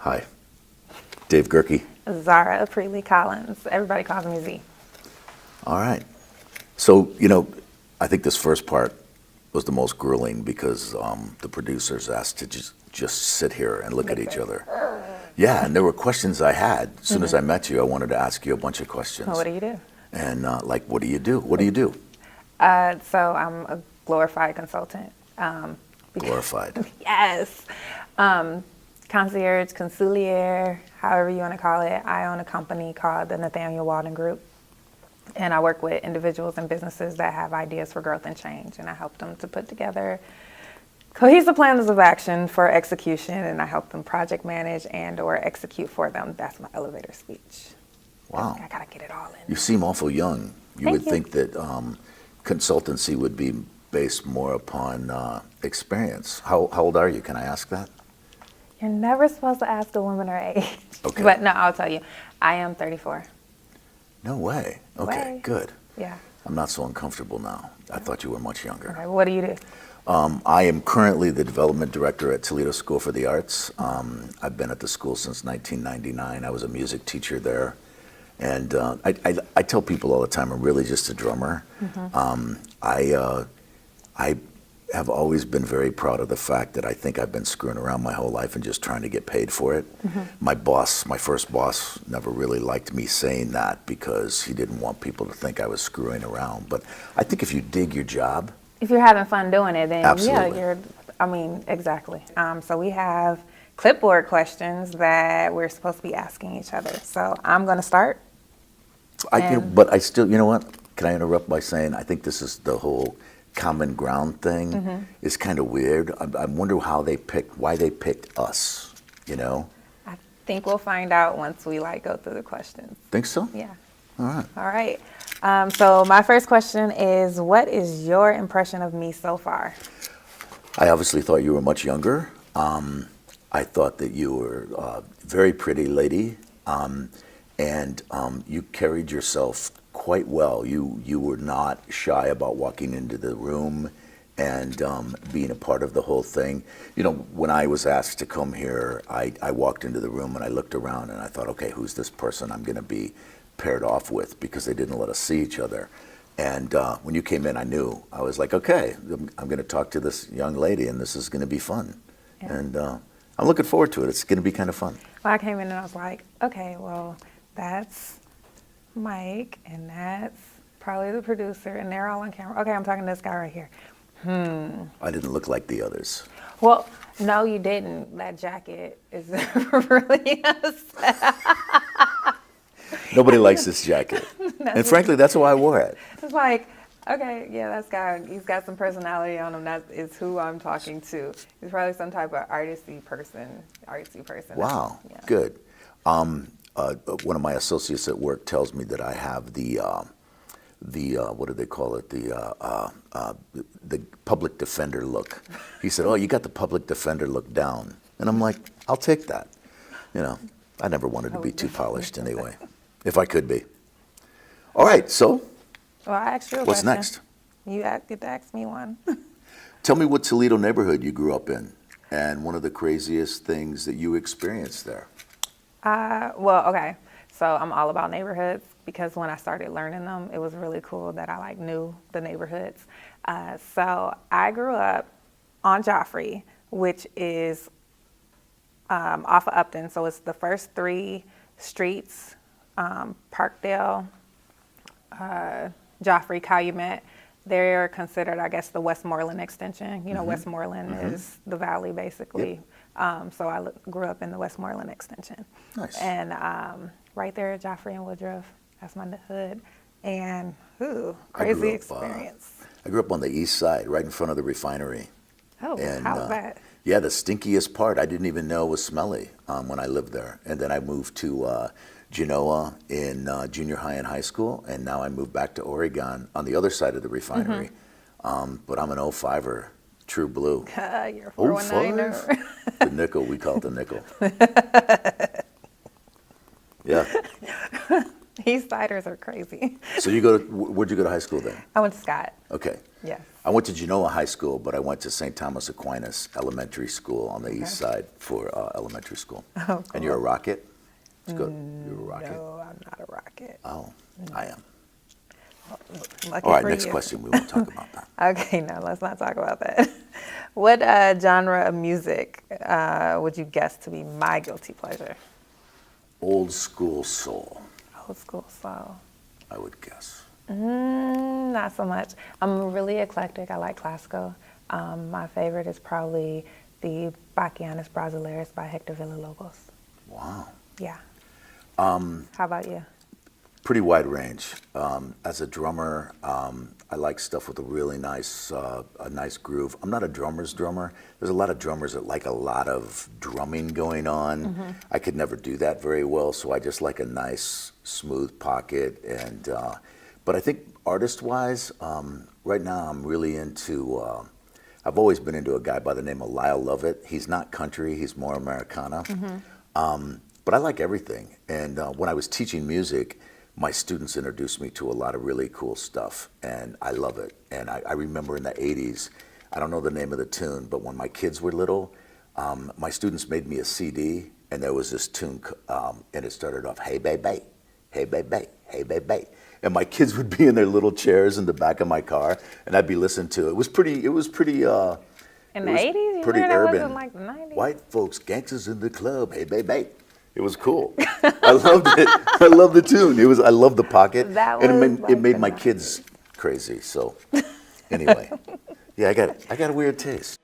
Hi, Dave Gierke. Zahra Collins. Everybody calls me Z. All right. So, I think this first part was the most grueling because the producers asked to just sit here and look at each other. Yeah, and there were questions I had. As soon as I met you, I wanted to ask you a bunch of questions. Well, what do you do? And what do you do? What do you do? So I'm a glorified consultant. Glorified. Yes. Concierge, consigliere, however you want to call it. I own a company called the Nathaniel Walden Group. And I work with individuals and businesses that have ideas for growth and change. And I help them to put together cohesive plans of action for execution. And I help them project manage and or execute for them. That's my elevator speech. Wow. I got to get it all in. You seem awful young. You Thank would you. think that consultancy would be based more upon experience. How old are you? Can I ask that? You're never supposed to ask a woman her age. Okay. But no, I'll tell you. I am 34. No way. Okay, good. Yeah. I'm not so uncomfortable now. I thought you were much younger. Okay, what do you do? I am currently the development director at Toledo School for the Arts. I've been at the school since 1999. I was a music teacher there. And I tell people all the time, I'm really just a drummer. I have always been very proud of the fact that I think I've been screwing around my whole life and just trying to get paid for it. My first boss, never really liked me saying that because he didn't want people to think I was screwing around. But I think if you dig your job. If you're having fun doing it, then Absolutely. Exactly. So we have clipboard questions that we're supposed to be asking each other. So I'm going to start. But I still, you know what? Can I interrupt by saying I think this is the whole common ground thing is kind of weird. I wonder why they picked us, I think we'll find out once we go through the questions. Think so? Yeah. All right. All right. So my first question is, what is your impression of me so far? I obviously thought you were much younger. I thought that you were a very pretty lady, and you carried yourself quite well. You were not shy about walking into the room and being a part of the whole thing. When I was asked to come here, I walked into the room and I looked around and I thought, okay, who's this person I'm going to be paired off with, because they didn't let us see each other. And when you came in, I knew. I was like, okay, I'm going to talk to this young lady and this is going to be fun. Yeah. And I'm looking forward to it. It's going to be kind of fun. Well, I came in and I was like, okay, well, that's Mike, and that's probably the producer, and they're all on camera. Okay, I'm talking to this guy right here. I didn't look like the others. Well, no, you didn't. That jacket is really Nobody likes this jacket. And frankly, that's why I wore it. It's like, okay, yeah, that guy, he's got some personality on him. That is who I'm talking to. He's probably some type of artsy person. Wow, yeah. Good. One of my associates at work tells me that I have the what do they call it? The public defender look. He said, "Oh, you got the public defender look down," and I'm like, "I'll take that." I never wanted to be too polished anyway, if I could be. All right, so. Well, I asked you a What's question. next? You get to ask me one. Tell me what Toledo neighborhood you grew up in, and one of the craziest things that you experienced there. Well, okay. So I'm all about neighborhoods because when I started learning them, it was really cool that I knew the neighborhoods. So I grew up on Joffrey, which is off of Upton. So it's the first three streets, Parkdale, Joffrey, Calumet. They're considered, I guess, the Westmoreland extension. Westmoreland is the valley, basically. Yep. So I grew up in the Westmoreland extension. Nice. And right there at Joffrey and Woodruff, that's my hood. And, crazy experience. I grew up on the east side, right in front of the refinery. Oh, and, how was that? Yeah, the stinkiest part. I didn't even know was smelly when I lived there. And then I moved to Genoa in junior high and high school, and now I moved back to Oregon on the other side of the refinery. But I'm an 05er, true blue. You're a 419er. The nickel, we call it the nickel. Yeah. He's Insiders are crazy. So where'd you go to high school then? I went to Scott. Okay. Yes. I went to Genoa High School, but I went to St. Thomas Aquinas Elementary School on the east side for elementary school. Oh, cool. And you're a Rocket? It's good. You're a Rocket? No, I'm not a Rocket. Oh, I am. Lucky All right, for next you. question. We won't talk about that. Okay, no, let's not talk about that. What genre of music would you guess to be my guilty pleasure? Old school soul, Old school soul. I would guess. Not so much. I'm really eclectic. I like classical. My favorite is probably the Bachianas Brasileiras by Hector Villa-Lobos. Wow. Yeah. How about you? Pretty wide range. As a drummer, I like stuff with a really nice groove. I'm not a drummer's drummer. There's a lot of drummers that like a lot of drumming going on. I could never do that very well, so I just like a nice, smooth pocket. And but I think artist-wise, right now I'm really into. I've always been into a guy by the name of Lyle Lovett. He's not country; he's more Americana. But I like everything. And when I was teaching music, my students introduced me to a lot of really cool stuff, and I love it. And I remember in the 80s, I don't know the name of the tune, but when my kids were little, my students made me a CD, and there was this tune, and it started off, "Hey, baby, hey, baby, hey, baby." And my kids would be in their little chairs in the back of my car, and I'd be listening to it. It was pretty, In the 80s? You pretty sure that urban. wasn't like the 90s? White folks, gangsters in the club, hey, baby. It was cool. I loved it. I loved the tune. I loved the pocket. That and was it like made the my 90s. kids crazy. So anyway, yeah, I got a weird taste.